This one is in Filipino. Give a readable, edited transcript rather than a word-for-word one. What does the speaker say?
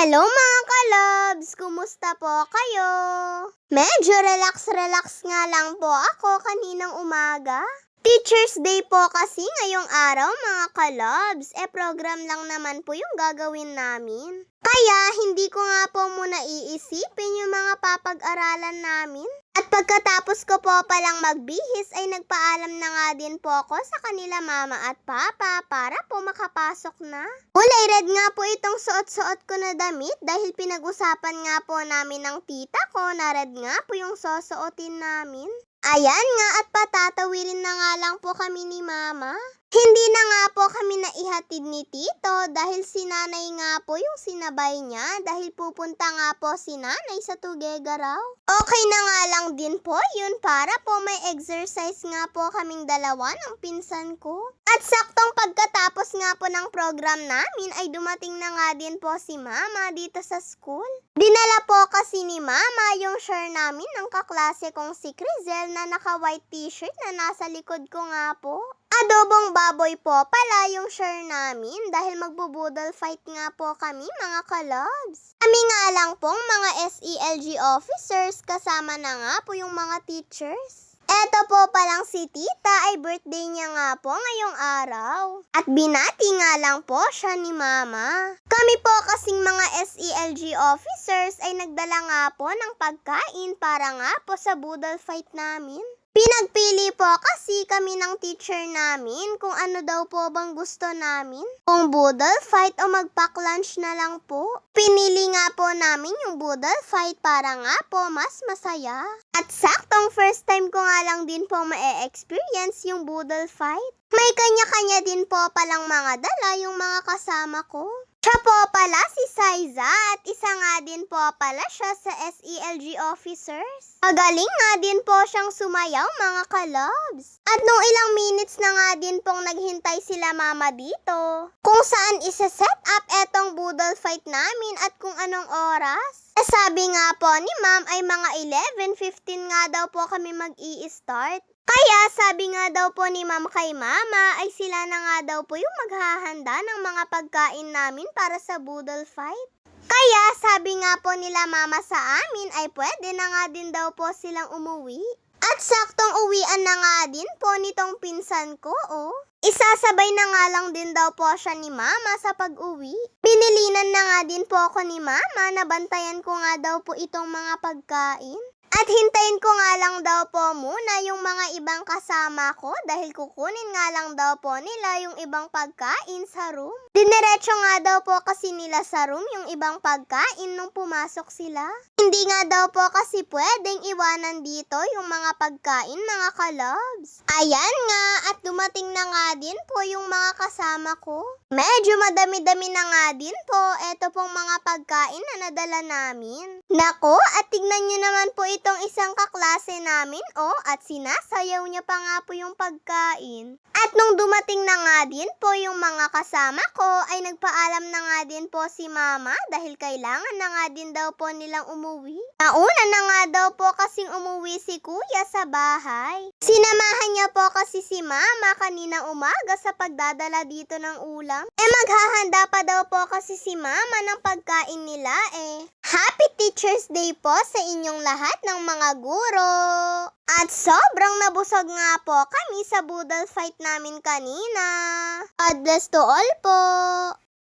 Hello mga kalabs! Kumusta po kayo? Medyo relax nga lang po ako kaninang umaga. Teacher's Day po kasi ngayong araw mga kalabs. Program lang naman po yung gagawin namin. Kaya hindi ko nga po muna iisipin yung mga papag-aralan namin. At pagkatapos ko po palang magbihis ay nagpaalam na nga din po ako sa kanila mama at papa para po makapasok na. Kulay red nga po itong suot-suot ko na damit dahil pinag-usapan nga po namin ng tita ko na red nga po yung susuotin namin. Ayan nga at patatawirin na nga lang po kami ni mama. Hindi na nga po kami naihatid ni tito dahil si nanay nga po yung sinabay niya dahil pupunta nga po si nanay sa Tuguegarao. Okay na nga lang din po yun para po may exercise nga po kaming dalawa ng pinsan ko. At saktong pagkatapos nga po ng program namin ay dumating na nga din po si mama dito sa school. Dinala po kasi ni mama yung share namin ng kaklase kong si Crizel na naka-white t-shirt na nasa likod ko nga po. Adobong baboy po pala yung share namin dahil magbubudol fight nga po kami mga kalabs. Kami nga lang pong mga SELG officers kasama na nga po yung mga teachers. Eto po palang si tita ay birthday niya nga po ngayong araw. At binati nga lang po siya ni mama. Kami po kasing mga SELG officers ay nagdala nga po ng pagkain para nga po sa budol fight namin. Pinagpili po kasi kami ng teacher namin kung ano daw po bang gusto namin. Kung budol fight o magpack-lunch na lang po. Pinili nga po namin yung budol fight para nga po mas masaya. At saktong first time ko nga lang din po ma-experience yung budol fight. May kanya-kanya din po palang mga dala yung mga kasama ko. Siya po pala si Saiza at isa nga din po pala siya sa SELG officers. Magaling nga din po siyang sumayaw mga kalabs. At nung ilang minutes na nga din pong naghintay sila mama dito, kung saan isa-set up etong budol fight namin at kung anong oras. Sabi nga po ni ma'am ay mga 11:15 nga daw po kami mag-i-start. Kaya sabi nga daw po ni ma'am kay mama ay sila na nga daw po yung maghahanda ng mga pagkain namin para sa budol fight. Kaya sabi nga po nila mama sa amin ay pwede na nga din daw po silang umuwi. At saktong uwian na nga din po nitong pinsan ko Isasabay na nga lang din daw po siya ni mama sa pag-uwi. Binilinan na nga din po ako ni mama na bantayan ko nga daw po itong mga pagkain. At hintayin ko nga lang daw po muna yung mga ibang kasama ko dahil kukunin nga lang daw po nila yung ibang pagkain sa room. Dinerecho nga daw po kasi nila sa room yung ibang pagkain nung pumasok sila. Hindi nga daw po kasi pwedeng iwanan dito yung mga pagkain mga kalabs. Ayan nga at dumating na nga din po yung mga kasama ko. Medyo madami-dami na nga din po eto pong mga pagkain na nadala namin. Nako at tignan nyo naman po itong isang kaklase namin at sinasayaw niya pa nga po yung pagkain. At nung dumating na nga din po yung mga kasama ko ay nagpaalam na nga din po si mama dahil kailangan na nga din daw po nilang umuwi. Nauna na nga daw po kasing umuwi si kuya sa bahay. Sinamahan niya po kasi si mama kaninang umaga sa pagdadala dito ng ulam. Maghahanda pa daw po kasi si mama ng pagkain nila Happy Teacher's Day po sa inyong lahat ng mga guro! At sobrang nabusog nga po kami sa budol fight namin kanina. God bless to all po!